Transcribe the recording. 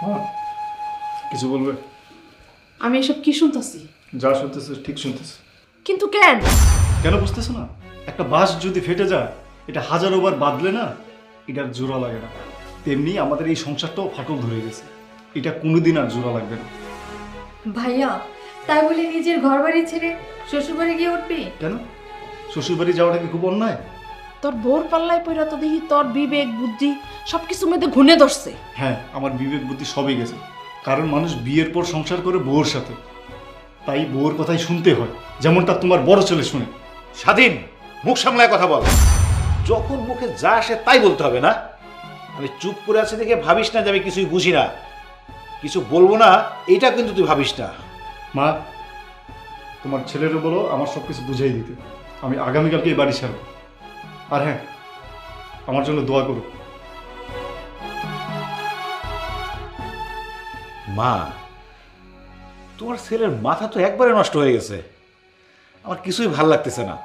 হ্যাঁ, কিছু বলবে? আমি এসব কি শুনতেছি? যা শুনতেছে ঠিক শুনতেছে। কিন্তু কেন? কেন বুঝতেছো না? একটা বাঁশ যদি ফেটে যায়, এটা হাজারোবার বাঁধলে না এটার জোড়া লাগে না, তেমনি আমাদের এই সংসারটাও ফাটল ধরে গেছে, এটা কোনোদিন আর জোড়া লাগবে না। ভাইয়া, তাই বলে নিজের ঘর বাড়ি ছেড়ে শ্বশুর বাড়ি গিয়ে উঠবি? কেন? শ্বশুরবাড়ি যাওয়াটা কি খুব অন্যায়? তোর বোর পাল্লায় পড়া তো দেখি তোর বিবেক বুদ্ধি সবকিছুর মধ্যে ঘুনে ধরছে। হ্যাঁ, আমার বিবেক বুদ্ধি সবই গেছে, কারণ মানুষ বিয়ের পর সংসার করে বউর সাথে, তাই বউর কথাই শুনতে হয়, যেমনটা তোমার বড় ছেলে শুনে। স্বাধীন, মুখ সামলায় কথা বল। যখন মুখে যা আসে তাই বলতে হবে না। আমি চুপ করে আছি দেখে ভাবিস না যে আমি কিছুই বুঝি না, কিছু বলবো না, এটা কিন্তু তুই ভাবিস না। মা, তোমার ছেলেরও বলো আমার সব কিছু বুঝাই দিতে, আমি আগামীকালকে এই বাড়ি ছাড়বো। আর হ্যাঁ, আমার জন্য দোয়া করো। মা, তোমার ছেলের মাথা তো একবারে নষ্ট হয়ে গেছে, আমার কিছুই ভাল লাগতেছে না।